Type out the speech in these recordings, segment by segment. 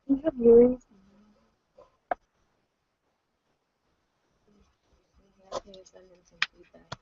You have viewers. Yeah, can you send in some feedback?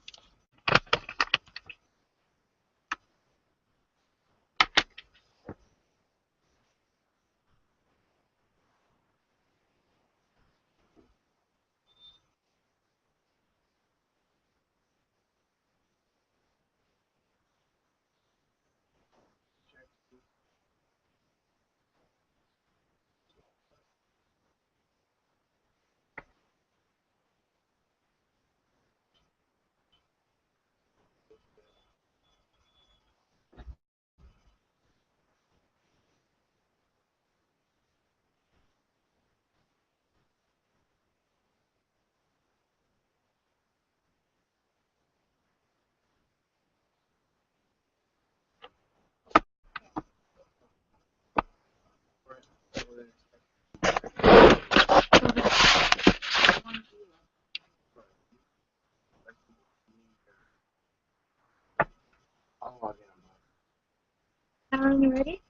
Alan, you ready?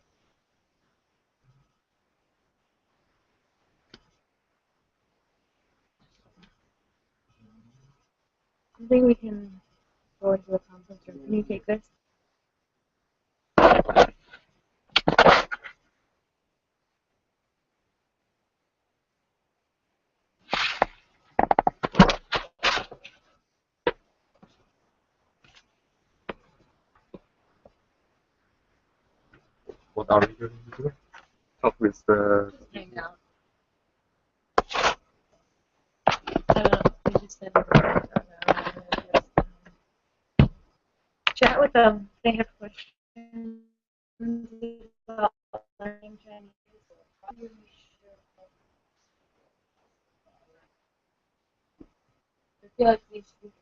I think we can go into the conference room. Can you take this? What are we going to do? Talk with the... Hangout. I don't know. We just said chat with them. They have questions about learning Chinese. I feel like we speak.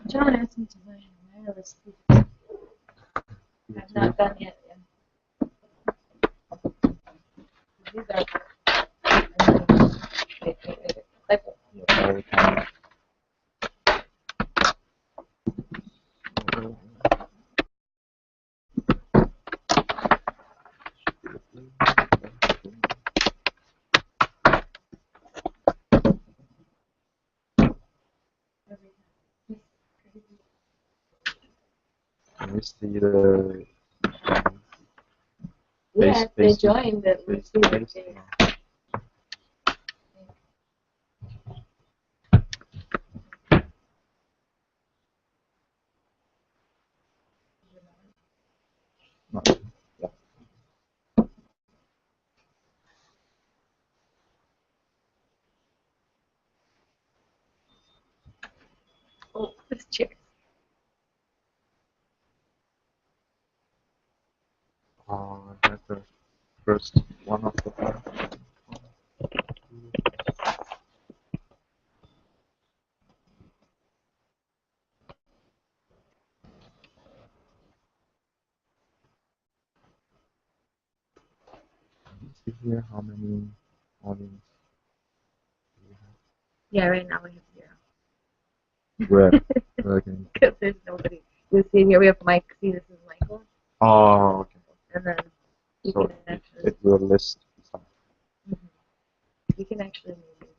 John asked me to buy a wireless speaker. I've not done yet. These are like Can we see the... yeah, if they joined that we see the face. Oh, this chair. That's the first one of the five. See here how many audience do we have? Yeah, right now we have Where? 0. Where can you... Because there's nobody. You see here we have Mike. See, this is Michael. Oh, okay. And then you So can actually. it will list some. You can actually maybe.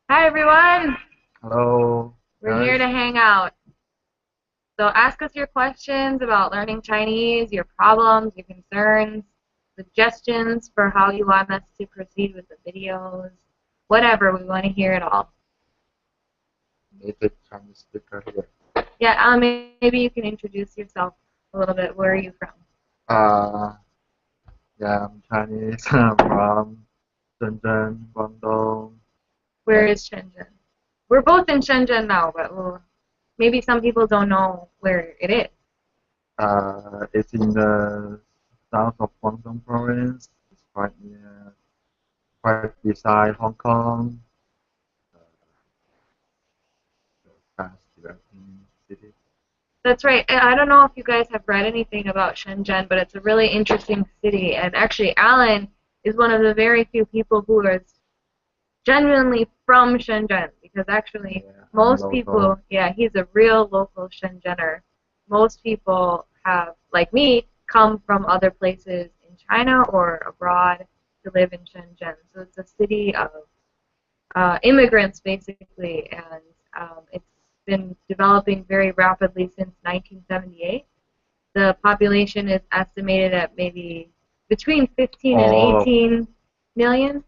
Hi everyone! Hello, We're here guys. to hang out. So ask us your questions about learning Chinese, your problems, your concerns, suggestions for how you want us to proceed with the videos, whatever, we want to hear it all. Native Chinese speaker here. Yeah, maybe you can introduce yourself a little bit. Where are you from? Uh, yeah, I'm Chinese. I'm from Shenzhen, Guangdong. Where Yeah, is Shenzhen? We're both in Shenzhen now, but maybe some people don't know where it is. it's in the south of Guangdong province. It's quite near, quite beside Hong Kong, uh, the fast developing city. That's right. I don't know if you guys have read anything about Shenzhen, but it's a really interesting city. And actually, Allen is one of the very few people who is genuinely from Shenzhen, because actually, Yeah, I'm most local. people, yeah, he's a real local Shenzhener. Most people have, like me, come from other places in China or abroad to live in Shenzhen. So it's a city of immigrants, basically, and it's been developing very rapidly since 1978. The population is estimated at maybe between 15 and All 18 million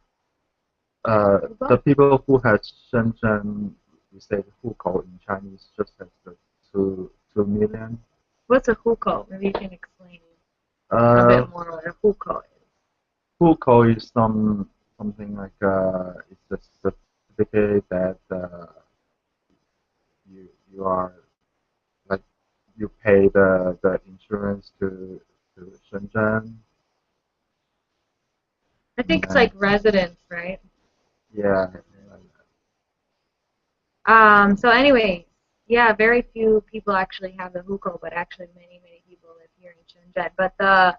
the people. people who had Shenzhen, we say hukou in Chinese, just has the 2 million. What's a hukou? Maybe you can explain a Uh, bit more what a hukou is. hukou is something like it's a certificate that you are like you pay the insurance to Shenzhen, I and think it's like then residence, right? yeah, So anyway, yeah, very few people actually have the hukou, but actually many people live here in Shenzhen. But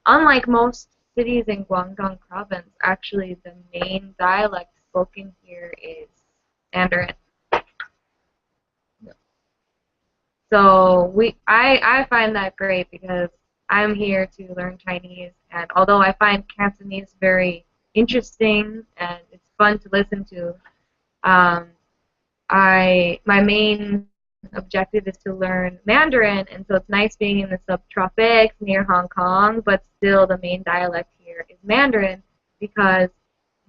unlike most cities in Guangdong province, actually the main dialect spoken here is Mandarin. yeah, So I find that great because I'm here to learn Chinese, and although I find Cantonese very interesting and it's fun to listen to, um, my main objective is to learn Mandarin, and so it's nice being in the subtropics near Hong Kong, but still the main dialect here is Mandarin because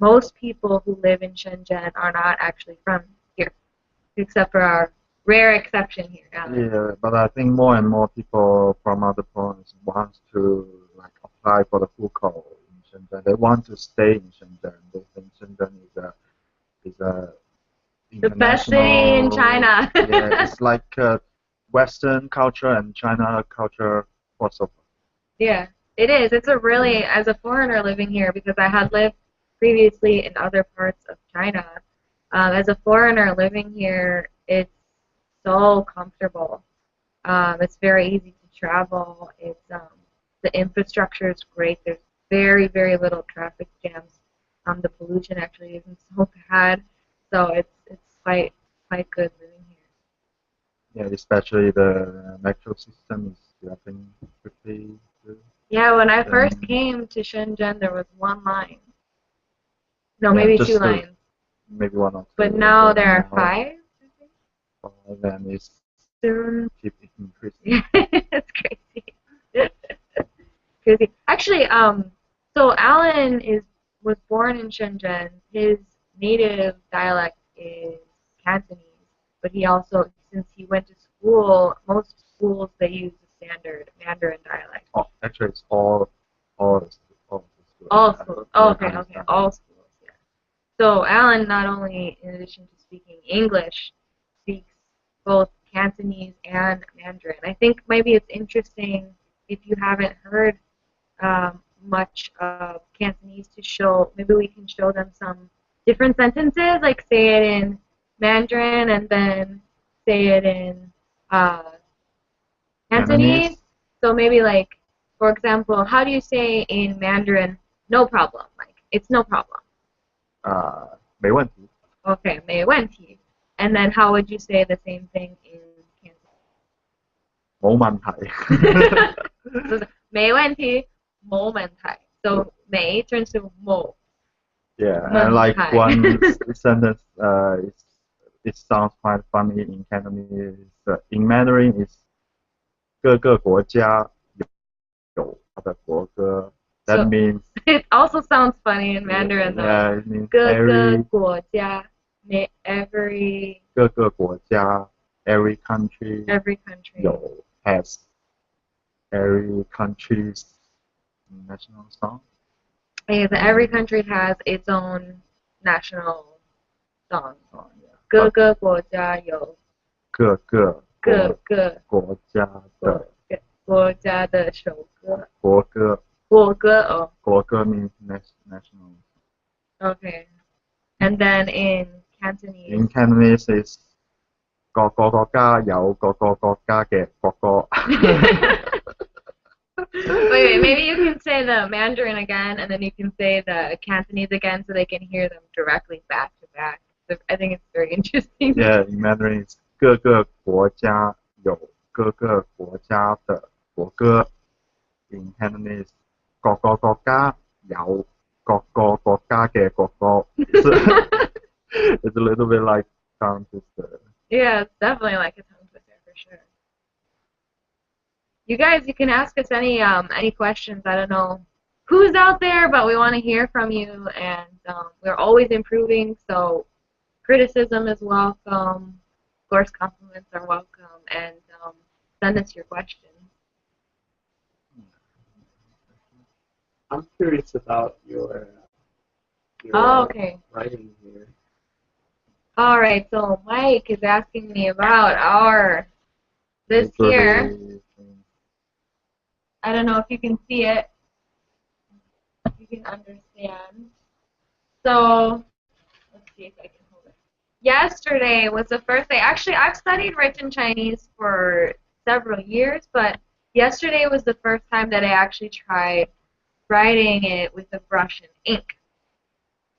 most people who live in Shenzhen are not actually from here, except for our rare exception here, Alan. yeah. But I think more and more people from other provinces want to like apply for the hukou in Shenzhen. They want to stay in Shenzhen. They think Shenzhen is a The best city in international, China. yeah, it's like Western culture and China culture crossover. Yeah, it is. It's a really, as a foreigner living here, because I had lived previously in other parts of China. As a foreigner living here, it's so comfortable. It's very easy to travel. The infrastructure is great. There's very little traffic jams. The pollution actually isn't so bad, so it's quite good living here. Yeah, especially the metro system is developing quickly too. Yeah, when I first Um, came to Shenzhen, there was one line. No, yeah, maybe two just lines. maybe one or But two, and now there then are now five, I think. then it's Soon. keep increasing. It's crazy. Crazy. Actually, so Alan was born in Shenzhen. His native dialect is Cantonese, but he also, since he went to school, most schools they use the standard Mandarin dialect. Oh, actually, it's all all the school. All schools. Oh, Yeah, I okay, understand. all schools. Yeah. So Alan not only, in addition to speaking English, speaks both Cantonese and Mandarin. I think maybe it's interesting if you haven't heard much of Cantonese to show. Maybe we can show them some different sentences, like say it in Mandarin and then say it in uh, Cantonese. Cantonese, So maybe like, for example, how do you say in Mandarin "no problem"? Like it's no problem. 没问题，Okay, 没问题. And then how would you say the same thing in Cantonese? 冇问题。就是没问题, 没问题. So 没 turns to 某. Yeah, and Meng like Hai. one sentence, it sounds quite funny in Cantonese. In Mandarin, it's 各个国家有它的国歌. That So means it also sounds funny in Mandarin though. yeah, it means 各个国家, every 各个国家, every country country. has every country's national song. Yeah, every country has its own national song. Oh, yeah. 各个国家有各个国家的各个国家的国歌. 国歌.国歌 means national. Okay. And then in Cantonese. In Cantonese, it's 各个国家有各个国家的国歌. Wait, maybe you can say the Mandarin again, and then you can say the Cantonese again, so they can hear them directly back to back. So I think it's very interesting. Yeah, in Mandarin, it's 各个国家有各个国家的国歌. In Cantonese, 各个国家有各个国家的国歌. It's a little bit like tongue twister. Yeah, it's definitely like a tongue twister for sure. You guys, you can ask us any questions. I don't know who's out there, but we want to hear from you, and we're always improving. So criticism is welcome. Of course, compliments are welcome, and send us your questions. I'm curious about your Okay. writing here. All right. So Mike is asking me about this here. I don't know if you can see it. If you can understand. So let's see if I can hold it. Yesterday was the first day. Actually, I've studied written Chinese for several years, but yesterday was the first time that I actually tried writing it with a brush and ink.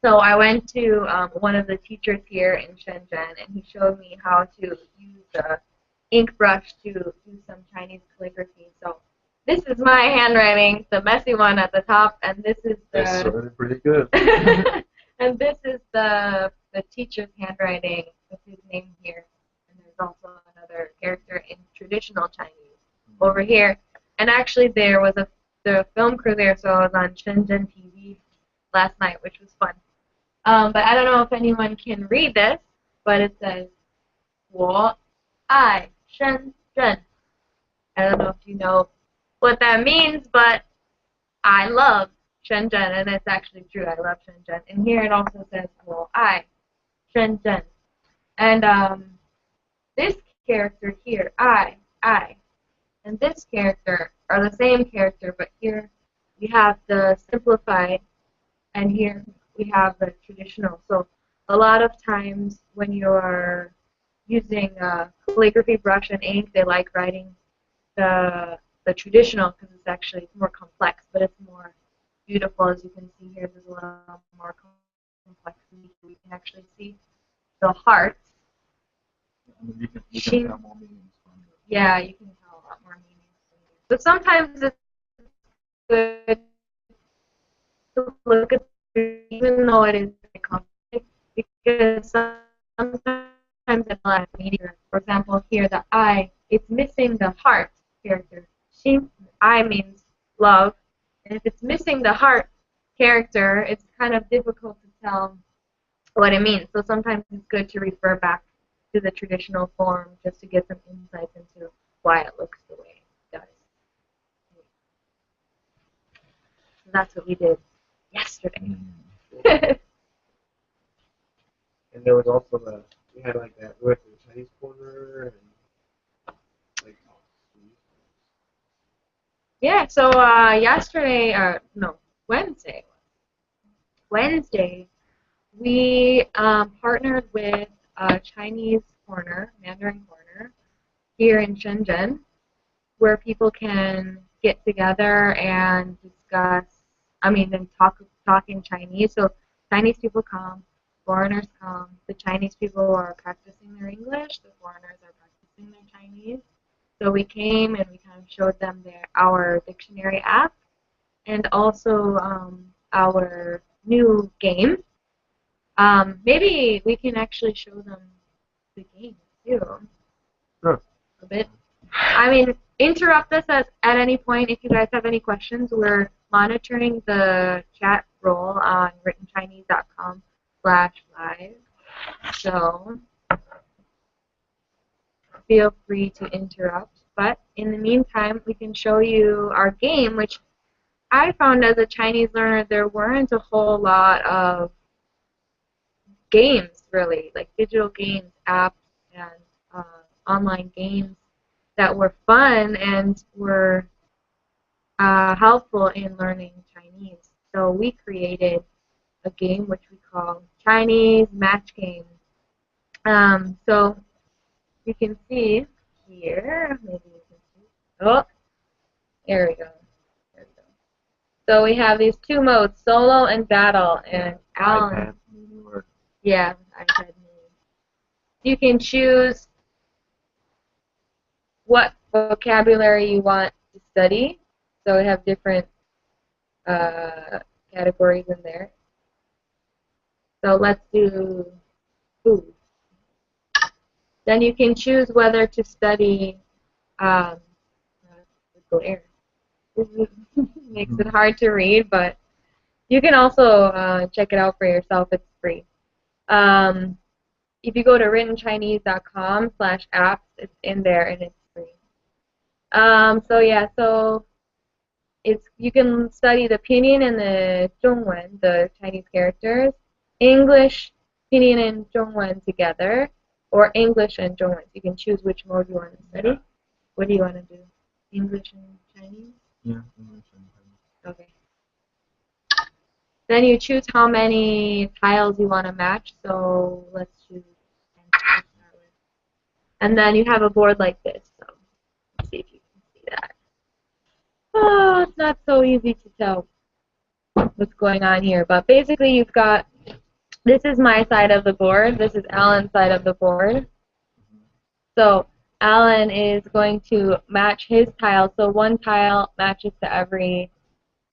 So I went to one of the teachers here in Shenzhen, and he showed me how to use the ink brush to do some Chinese calligraphy. So this is my handwriting, the messy one at the top, and this is the. It's really pretty good. And this is the teacher's handwriting with his name here. And there's also another character in traditional Chinese over here. And actually, there was the film crew there, so I was on Shenzhen TV last night, which was fun. But I don't know if anyone can read this, but it says 我爱深圳. I don't know if you know what that means, but I love Shenzhen, and it's actually true. I love Shenzhen. And here it also says 我爱Shenzhen. And this character here, I, and this character are the same character, but here we have the simplified, and here we have the traditional. So a lot of times when you are using calligraphy brush and ink, they like writing the traditional because it's more complex, but it's more beautiful. As you can see here, there's a lot more complexity. We can actually see the heart. You can tell more meanings from it. Yeah, you can tell a lot more meanings. But sometimes it's good to look at it, even though it is very complicated, because sometimes it lacks meaning. For example, here the I, it's missing the heart character. I means love, and if it's missing the heart character, it's kind of difficult to tell what it means. So sometimes it's good to refer back to the traditional form just to get some insights into why it looks the way it does. So that's what we did yesterday. And there was also we had like that, we went to the Chinese corner and like, yeah, so yesterday, no, Wednesday, we partnered with a Chinese corner, Mandarin corner, here in Shenzhen, where people can get together and discuss, and talk in Chinese. So Chinese people come, foreigners come. The Chinese people are practicing their English, the foreigners are practicing their Chinese. So we came and we kind of showed them our dictionary app and also our new game. Maybe we can actually show them the game too. Sure. A bit. I mean, interrupt us at any point if you guys have any questions. We're monitoring the chat roll on writtenchinese.com/live. So feel free to interrupt. But in the meantime, we can show you our game, which I found as a Chinese learner there weren't a whole lot of games, really, like digital games, apps, and online games that were fun and were helpful in learning Chinese. So we created a game which we call Chinese Match Game. So you can see here, maybe you can see. Oh, there we go. There we go. So we have these two modes, solo and battle, and Alan. Yeah, iPad mini. You can choose what vocabulary you want to study. So we have different categories in there. So let's do food. Then you can choose whether to study glare. This makes it hard to read, but you can also check it out for yourself. It's free. If you go to writtenchinese.com/apps, it's in there and it's free. So yeah, so you can study the pinyin and the zhongwen, the Chinese characters, English, pinyin and zhongwen together, or English and zhongwen. You can choose which mode you want to study. What do you want to do? English and Chinese? Yeah, English and Chinese. Okay. Then you choose how many tiles you want to match. So let's choose 10 tiles. And then you have a board like this. So let's see if you can see that. Oh, it's not so easy to tell what's going on here. But basically you've got, this is my side of the board. This is Alan's side of the board. So Alan is going to match his tile. So one tile matches to every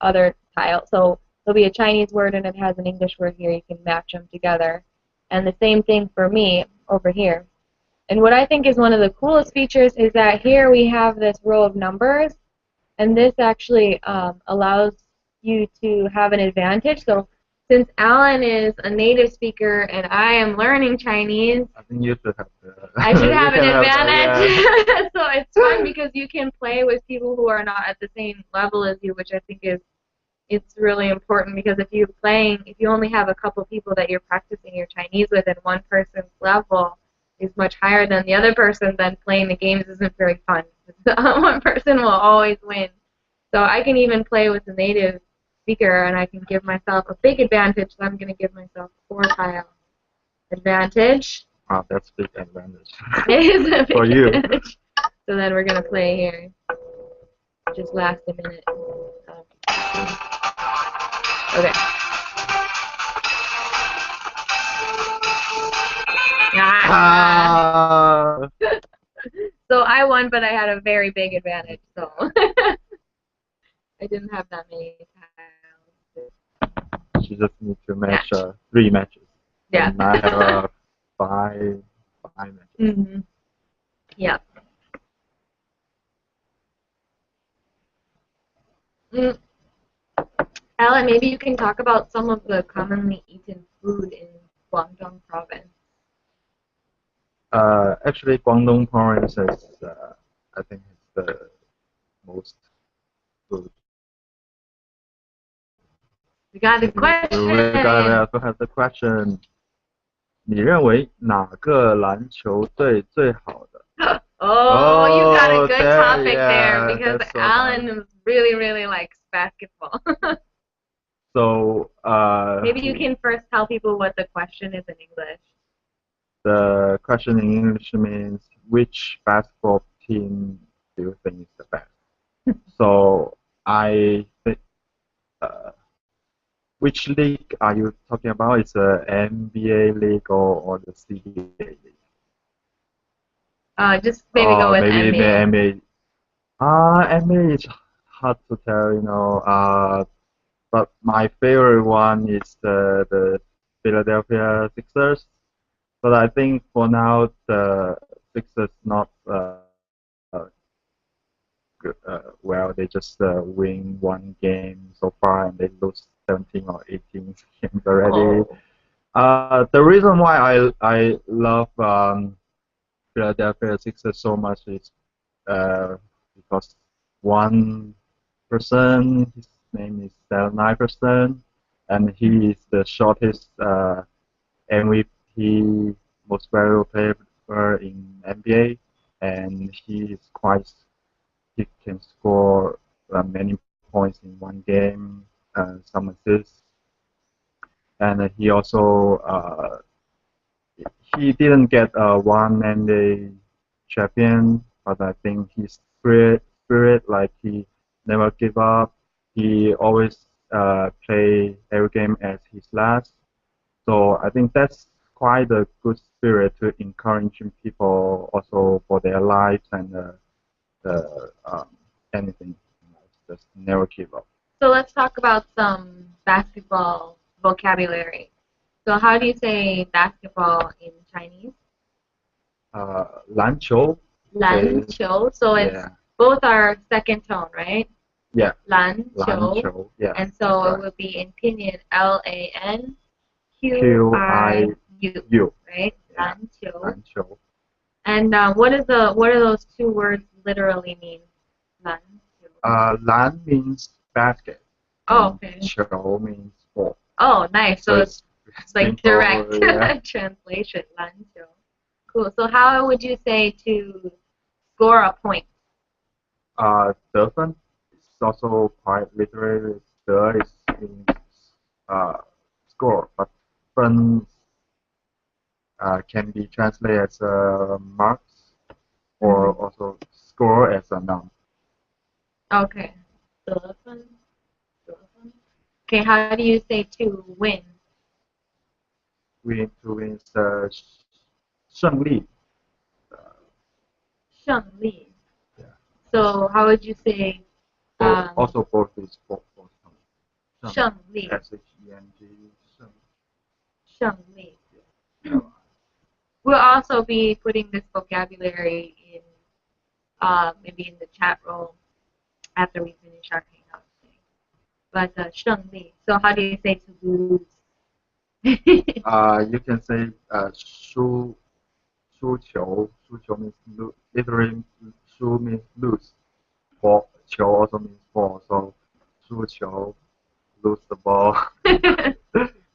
other tile. So there'll be a Chinese word and it has an English word here. You can match them together. And the same thing for me over here. And what I think is one of the coolest features is that here we have this row of numbers. And this actually allows you to have an advantage. So since Alan is a native speaker and I am learning Chinese, I think you should have I should have an advantage. So it's fun because you can play with people who are not at the same level as you, which I think it's really important, because if you only have a couple people that you're practicing your Chinese with and one person's level is much higher than the other person, then playing the games isn't very fun. One person will always win. So I can even play with a native speaker and I can give myself a big advantage. So I'm going to give myself 4 tile advantage. Wow, that's a big advantage. It is a big for you. advantage. So then we're going to play here. Just last a minute. Okay. Ah. So I won, but I had a very big advantage. So I didn't have that many tiles. She just needs to match 3 matches. Yeah. And I have 5 matches. Mm-hmm. Yeah. Alan, maybe you can talk about some of the commonly eaten food in Guangdong province. Actually, Guangdong province is, I think, it's the most food. We got the question. We got to have the question. 你认为哪个篮球队最好的？ Oh, you got a good there, topic yeah, there, because that's so Alan really likes basketball. So, maybe you can first tell people what the question is in English. The question in English means, which basketball team do you think is the best? So, I think, which league are you talking about? Is the NBA league or the CBA league? Just maybe go with maybe NBA. NBA. NBA is hard to tell, you know. But my favorite one is the Philadelphia Sixers. But I think for now the Sixers not good, well. They just win one game so far, and they lose 17 or 18 games already. Oh. The reason why I love Philadelphia Sixers so much is because one person, his name is Allen Iverson, and he is the shortest MVP, most valuable player in NBA, and he can score many points in one game, some assists, and he also he didn't get one NBA champion, but I think his spirit, like he never give up. He always play every game as his last. So I think that's quite a good spirit to encouraging people also for their lives and anything. Just never give up. So let's talk about some basketball vocabulary. So how do you say basketball in Chinese? 篮球 Lan is qiu. So it's yeah both are second tone, right? yeah Lan 篮 qiu. 球 yeah And that's so it right. will be in pinyin LANQIU, QIU right? yeah Lan qiu. 篮球 And what do those two words literally mean? Lan qiu. 篮 means basket Oh, and okay. 球 means ball. Oh, nice. So it's like simple, direct yeah. translation. 篮球. Cool. So how would you say to score a point? 得分 is also quite literally. 得 is means score, but 分 can be translated as marks or also score as a noun. Okay. 得分. Okay, how do you say to win? To win is 胜利. 胜利. Yeah. So how would you say Also both is both. 胜利. SHENG. 胜利. Yeah. We'll also be putting this vocabulary in maybe in the chat room after we finish our hangout thing. But 胜利. So how do you say to lose? You can say 输球 means literally 输 means lose. 球 also means fall. So 输球 lose the ball.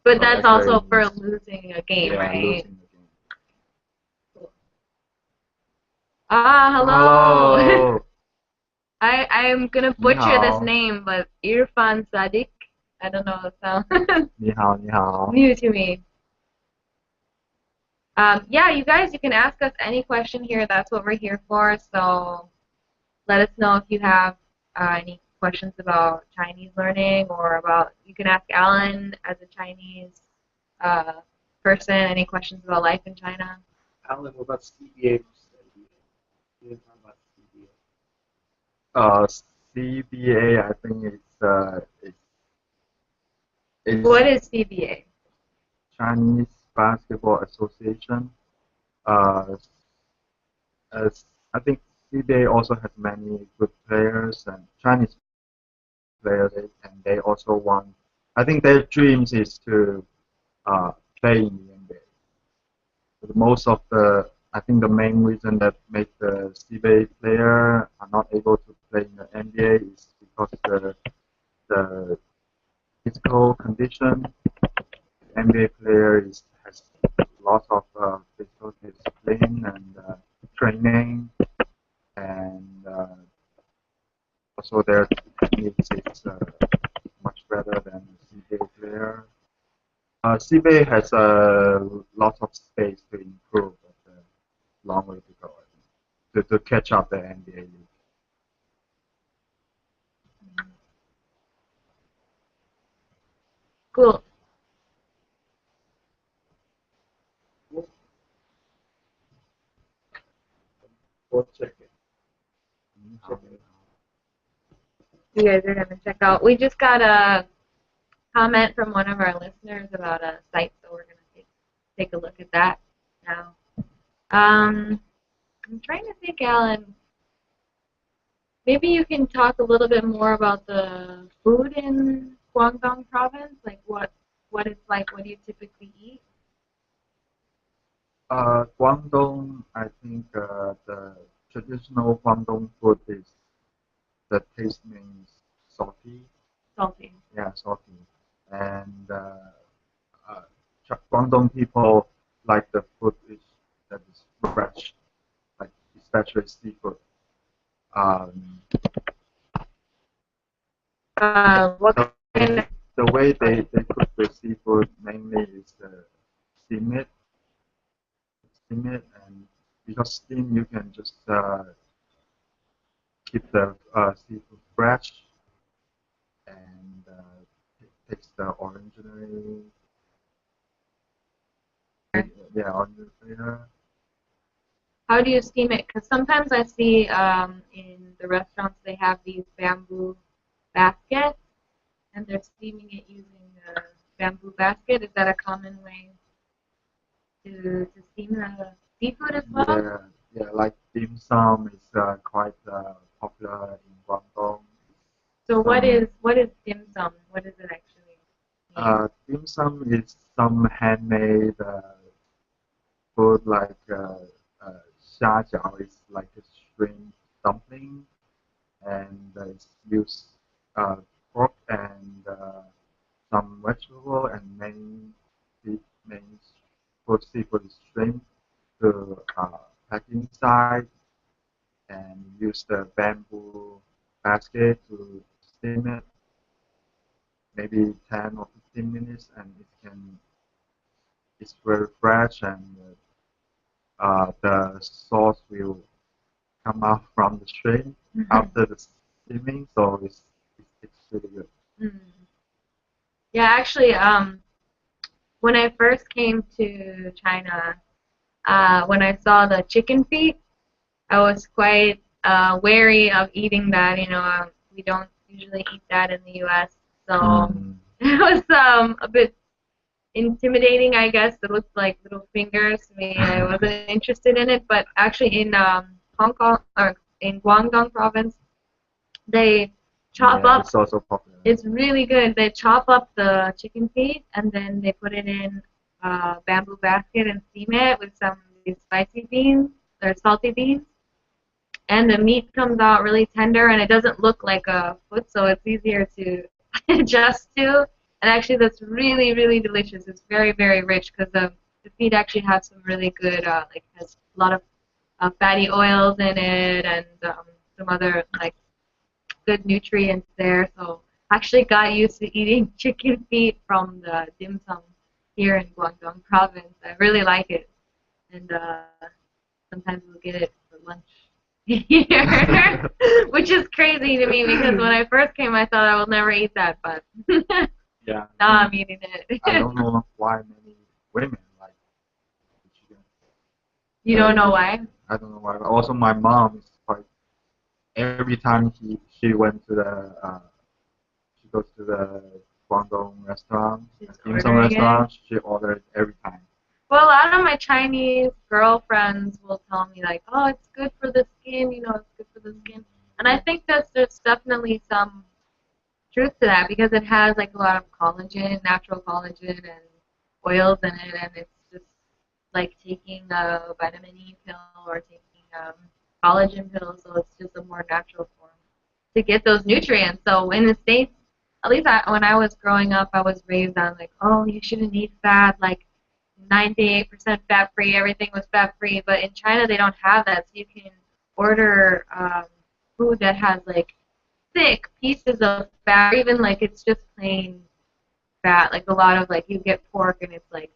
But that's also for losing a game, yeah, right? Losing the game. Cool. Hello. Hello. I'm gonna butcher this name, but Irfan Sadiq. I don't know the sound. 你好 New to me. Yeah, you guys, you can ask us any question here. That's what we're here for. So let us know if you have any questions about Chinese learning or about, you can ask Alan as a Chinese person, any questions about life in China. Alan, what about CBA? You didn't talk about CBA. CBA, I think it's What is CBA? Chinese Basketball Association. As I think CBA also has many good players and Chinese players, and they also want. I think their dreams is to play in the NBA. But I think the main reason that make the CBA player are not able to play in the NBA is because the physical condition. NBA player has lots of physical discipline and training, and also their techniques is much better than the CBA player. CBA has lots of space to improve, but long way to go, I think, to catch up the NBA league. Cool. We'll check it. You guys are gonna check out. We just got a comment from one of our listeners about a site, so we're gonna take a look at that now. I'm trying to think, Alan. Maybe you can talk a little bit more about the food in Guangdong province, like what it's like. What do you typically eat? Guangdong, I think the traditional Guangdong food is the taste means salty. Salty. Yeah, salty. And uh, Guangdong people like the food that is fresh, like especially seafood. Um, What so kind of the way they cook the seafood mainly is steam it, steam it, and because steam you can just keep the seafood fresh and it takes the original, yeah, original flavor. How do you steam it? Because sometimes I see in the restaurants they have these bamboo baskets, and they're steaming it using a bamboo basket. Is that a common way to steam the seafood as well? Yeah, yeah, like dim sum is quite popular in Guangdong. So Some what is dim sum? What does it actually mean? dim sum is some handmade food like xiajiao is like a shrimp dumpling, and it's used uh, pork and some vegetable and main food seafood is shrimp to pack inside and use the bamboo basket to steam it maybe 10 or 15 minutes and it's very fresh and the sauce will come out from the shrimp after the steaming, so it's really good. Mm. Yeah, actually, when I first came to China, when I saw the chicken feet, I was quite wary of eating that. We don't usually eat that in the U.S., so Mm, it was a bit intimidating, I guess. It looked like little fingers to me. I wasn't interested in it, but actually in Hong Kong or in Guangdong province, they chop yeah, up. it's also popular. It's really good. They chop up the chicken feet and then they put it in a bamboo basket and steam it with some of these spicy beans or salty beans. And the meat comes out really tender and it doesn't look like a foot, so it's easier to adjust to. And actually, that's really, really delicious. It's very, very rich because the feet actually have some really good, like, has a lot of fatty oils in it and some other, like, good nutrients there. So I actually got used to eating chicken feet from the dim sum here in Guangdong province. I really like it. And sometimes we'll get it for lunch here, which is crazy to me because when I first came, I thought I would never eat that, but Yeah, now I'm eating it. I don't know why many women like chicken. You don't know why? I don't know why. Also, my mom is quite. Every time she went to she goes to the Guangdong restaurant, She's dim sum ordering it. restaurant, she orders every time. Well, a lot of my Chinese girlfriends will tell me like, "Oh, it's good for the skin. It's good for the skin." And I think that there's definitely some truth to that because it has like a lot of collagen, natural collagen, and oils in it, and it's just like taking a vitamin E pill or taking collagen pill, so it's just a more natural form to get those nutrients. So in the States, at least when I was growing up, I was raised on like, oh, you shouldn't eat fat, like 98% fat free, everything was fat free. But in China, they don't have that, so you can order food that has like thick pieces of fat, or even like it's just plain fat. Like a lot of like you get pork and it's like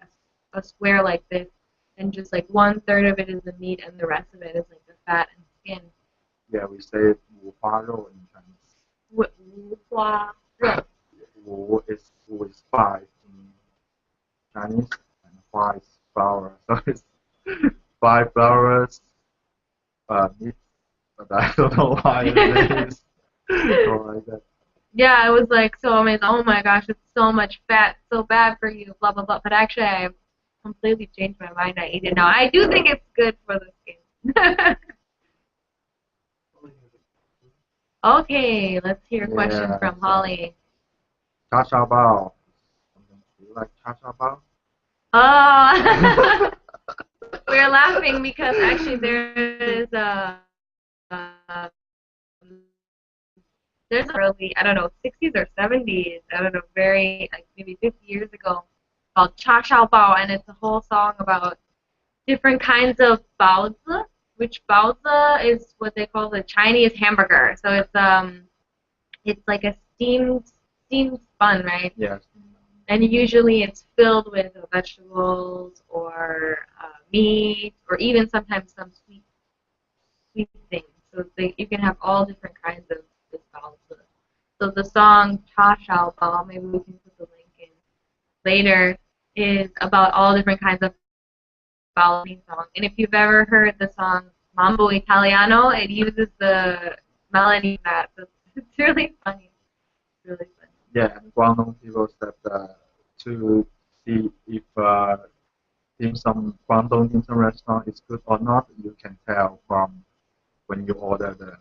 a square like this, and just like 1/3 of it is the meat and the rest of it is like the fat and skin. Yeah, we say 五花肉 in Chinese. 五花肉. 五is five in Chinese, and 花 is flower. So it's five flowers meat, but I don't know why it is or like that. Yeah, I was like so amazed. Oh my gosh, it's so much fat, so bad for you, blah blah blah. But actually, I completely changed my mind. I eat it now. I do think it's good for the skin. Okay, let's hear a question Yeah, from so Holly. cha cha bao. Do you like cha cha bao? Oh, we're laughing because actually there is there's a early, I don't know, 60s or 70s, I don't know, very, like maybe 50 years ago, called Cha Shao Bao, and it's a whole song about different kinds of baozi, which baozi is what they call the Chinese hamburger. So it's like a steamed bun, right? Yes. And usually it's filled with vegetables or meat or even sometimes some sweet things. So you can have all different kinds of this baozi. So the song Cha Shao Bao, maybe we can put the link in later, is about all different kinds of ballet song. And if you've ever heard the song Mambo Italiano, it uses the melody of that. So it's really funny. It's really funny. Yeah, and Guangdong people said to see if dim sum Guangdong dim sum restaurant is good or not, you can tell from when you order the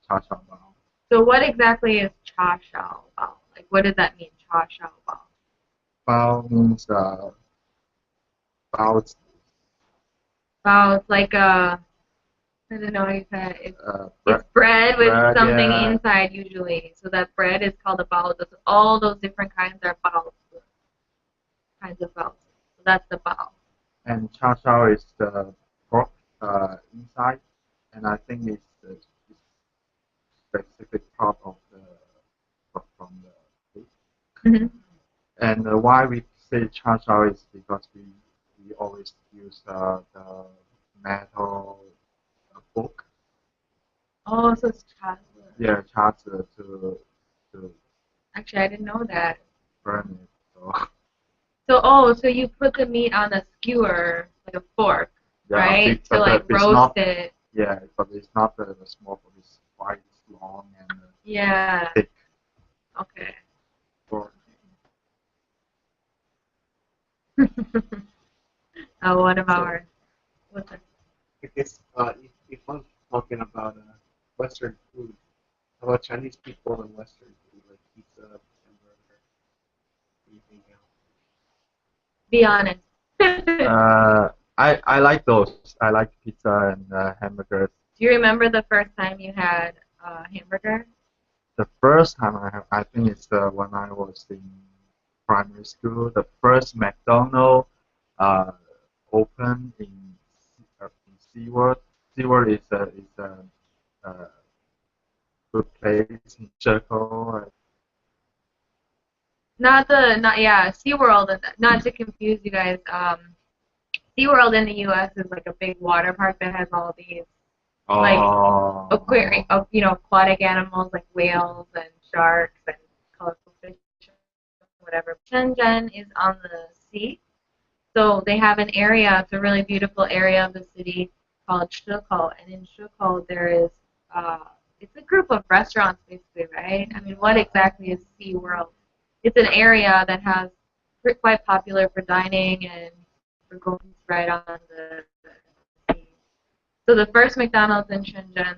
cha cha bao. So what exactly is Cha Shao Bao? Like what does that mean, Cha Shao Bao? Bao means bao Bao, it's like a, I don't know how you say it. It's bread, bread with bread, something yeah, inside usually. So that bread is called a bao. All those different kinds are bao, kinds of bao. So that's the bao. and cha cha is the pork inside, and I think it's the specific part of the from the food. Mm-hmm. And why we say cha cha is because we always use the metal book, Oh, so it's chocolate. yeah, charger to Actually, I didn't know that. burn it. So So you put the meat on a skewer, like a fork, yeah, a right? big, To but like it's roast not, it. yeah, but it's not the small, but it's quite long and Yeah. thick Okay. fork. One of So our what's it? I guess if I'm talking about Western food, how about Chinese people and Western food like pizza, hamburger, anything else? Be honest. Do I like those. I like pizza and hamburgers. you remember the first time you had a hamburger? The first time I think it's when I was in primary school. The first McDonald's uh, opened in SeaWorld. SeaWorld is a good place in Circle. Not yeah, SeaWorld, not to confuse you guys. SeaWorld in the US is like a big water park that has all these like aquarium, Oh, aquatic animals like whales and sharks and colorful fish, whatever. Shenzhen is on the sea, so they have an area. It's a really beautiful area of the city called Shekou, and in Shekou there is uh, it's a group of restaurants basically, right? I mean, what exactly is Sea World? It's an area that has quite popular for dining and for going right on the sea. So the first McDonald's in Shenzhen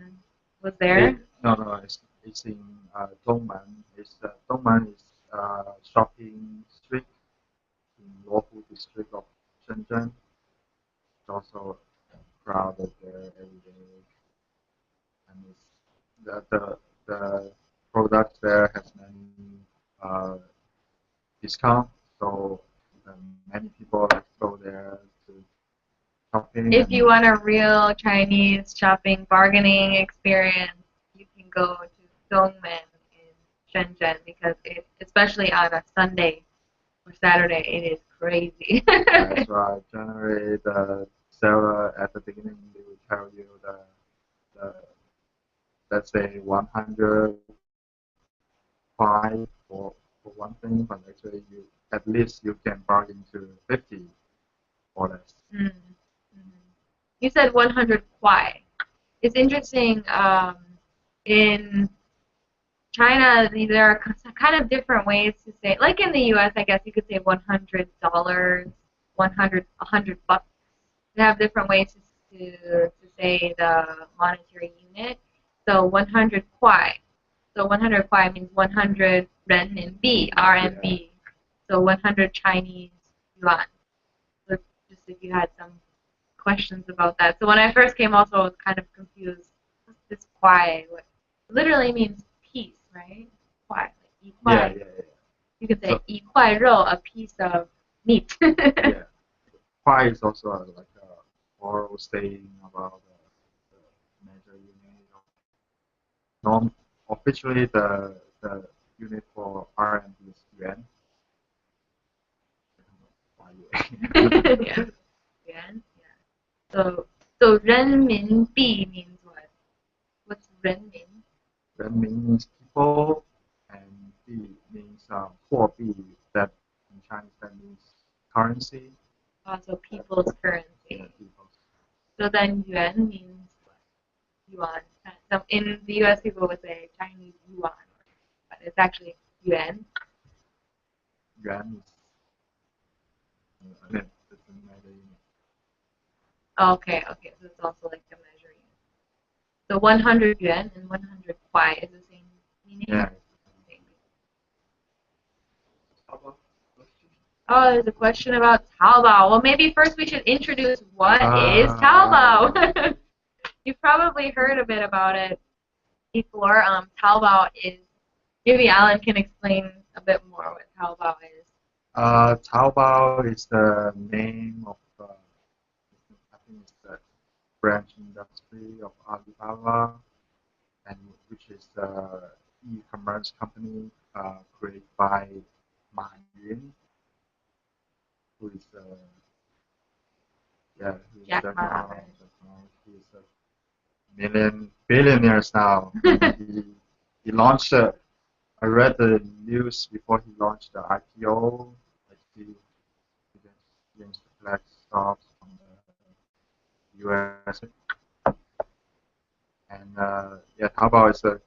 was there. no, it's in Dongmen. Dongmen is shopping street in local district of Shenzhen. It's also crowded there every day, and the products there has many uh, discount. So many people like go there to shopping If and you want a real Chinese shopping bargaining experience, you can go to Dongmen in Shenzhen because especially on a Sunday or Saturday, it is crazy. that's right. Generally, the seller at the beginning they will tell you the let's say 105 for one thing, but actually you at least you can bargain to 50 or less. Mm. Mhm. You said 100 kwai. It's interesting. In China, there are kind of different ways to say. Like in the U.S., I guess you could say $100, 100 bucks. They have different ways to say the monetary unit. So 100 kwai. So 100 kwai means 100 renminbi, RMB. So 100 Chinese yuan. So just if you had some questions about that. So when I first came, also I was kind of confused. What's this kwai? What literally means piece, right? Kwai, like 一块. You could say 一块肉, a piece of meat. Yeah. Pi is also like a oral saying about the measure unit. Officially, the unit for RMB is yuan. Yeah. Yuan. Yeah. So 人民币 means what? What's 人民? Renmin means people, and bi means 货币. That in Chinese that means currency. Also people's currency. Yeah, people's. So then yuan means what? Yuan. So in the U.S., people would say Chinese yuan, but it's actually yuan. Yuan is it's a measure unit. Okay. So it's also like a measuring. So 100 yuan and 100 kwai is the same meaning? Yeah. Oh, there's a question about Taobao. Well, maybe first we should introduce what is Taobao. You've probably heard a bit about it before. Taobao is, maybe Alan can explain a bit more what Taobao is. Taobao is the name of I think it's the branch industry of Alibaba, and which is the e-commerce company created by Ma Yun, who is Jack Jack Ma. Ma. He's a billionaire now. he launched. I read the news before he launched the IPO. Like he against the black stocks from the US. And Taobao is a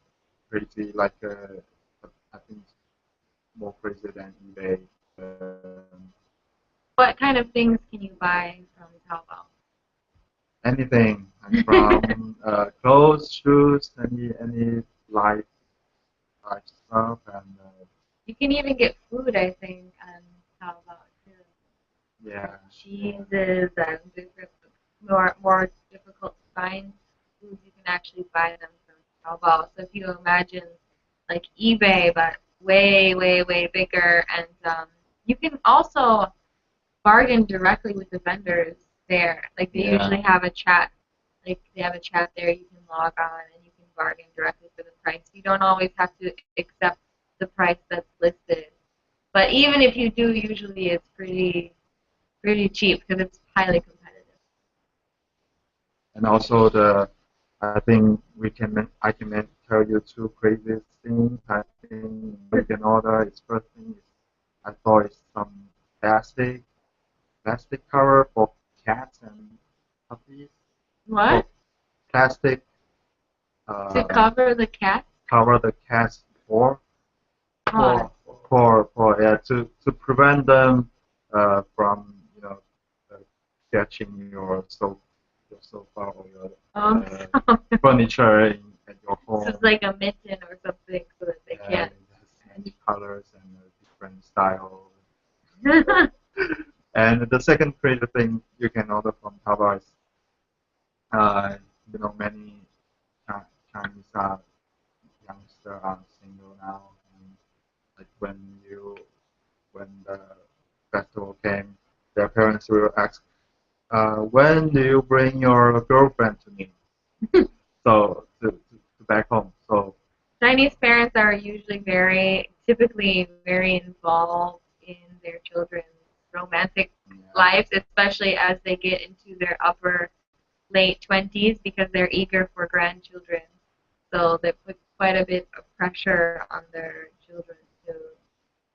crazy, like I think more crazy than eBay. What kind of things can you buy from Taobao? Anything from clothes, shoes, any life stuff, and You can even get food, I think, on Taobao too. yeah, Cheeses and different more difficult to find foods, you can actually buy them from Taobao. So if you imagine like eBay, but way bigger, and you can also bargain directly with the vendors there. Like they usually have a chat. Like they have a chat there. You can log on and you can bargain directly for the price. You don't always have to accept the price that's listed. But even if you do, usually it's pretty cheap because it's highly competitive. and also I think I can tell you two crazy things. I think you can order. Its first thing is I thought it's some plastic cover for cats and puppies. What? Plastic To cover the cat? cover the cats Oh. to prevent them from catching your sofa or your furniture at your home. This is like a mitten or something so that they can't. Many colors and different styles. And the second crazy thing you can order from Taobao is many Chinese youngsters are single now, and like when the festival came, their parents will ask, when do you bring your girlfriend to me? So to back home. So Chinese parents are usually typically very involved in their children's romantic lives, especially as they get into their upper late 20s because they're eager for grandchildren. So they put quite a bit of pressure on their children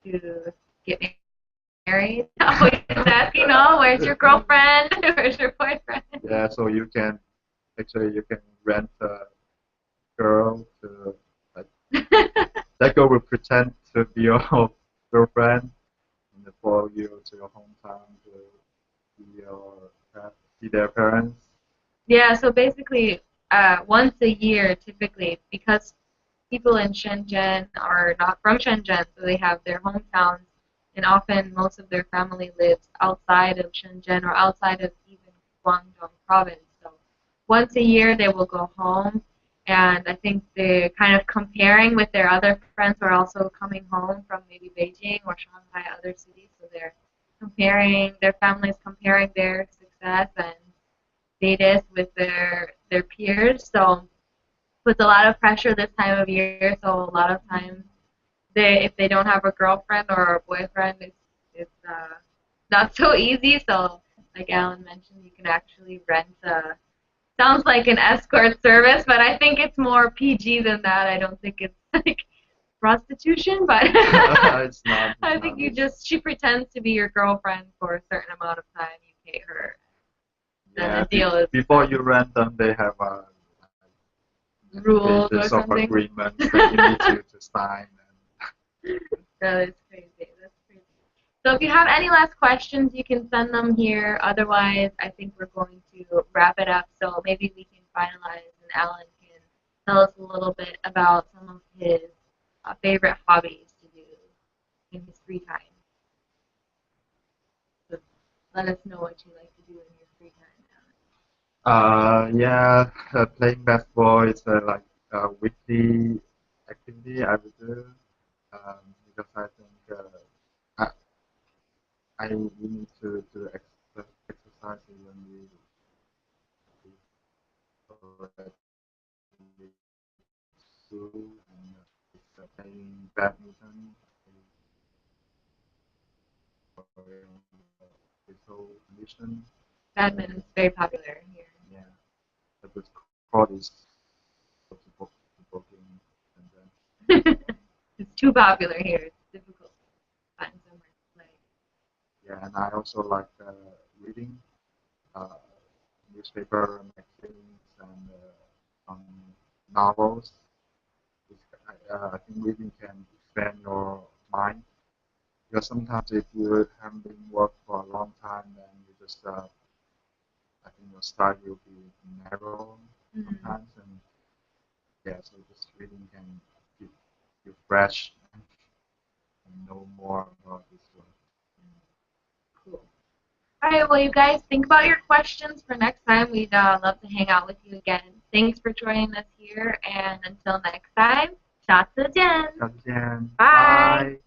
to get married. Always asking, oh, where's your girlfriend? Where's your boyfriend? Yeah, so you can rent a girl to like that girl will pretend to be your girlfriend and then follow you to your hometown to see see their parents. Yeah, so basically, once a year, typically, because people in Shenzhen are not from Shenzhen, so they have their hometowns, and often most of their family lives outside of Shenzhen or outside of even Guangdong province. So once a year, they will go home, and I think they're kind of comparing with their other friends who are also coming home from maybe Beijing or Shanghai, other cities. So they're comparing, their families comparing their success and status with their peers. So puts a lot of pressure this time of year. So a lot of times they if they don't have a girlfriend or a boyfriend, it's not so easy. So like Alan mentioned, you can actually rent a sounds like an escort service, but I think it's more PG than that. I don't think it's like prostitution, but It's not. It's I think not. you just she pretends to be your girlfriend for a certain amount of time. You pay her. And Yeah, the deal is before you rent them, they have rules or pages of something. agreements that you need to sign. That is crazy. That's crazy. So if you have any last questions, you can send them here. Otherwise, I think we're going to wrap it up. So maybe we can finalize, and Alan can tell us a little bit about some of his favorite hobbies to do in his free time. So let us know what you like to do in your free time, Yeah, playing basketball is like a weekly activity I would do because I think we need to exercise when we already school and playing badminton for physical condition. Alan. Badminton's very popular here. Yeah, but the court is provoking and It's too popular here. It's difficult to find somewhere to play. yeah, and I also like reading uh, newspaper magazines and novels. I think reading can expand your mind because sometimes if you haven't been work for a long time, then you just I think your style will be narrow sometimes, and yeah, so just reading can keep you fresh and know more about this one. Cool. All right, well, you guys think about your questions for next time. We'd love to hang out with you again. Thanks for joining us here, and until next time, 下次见. 下次见，Bye. bye。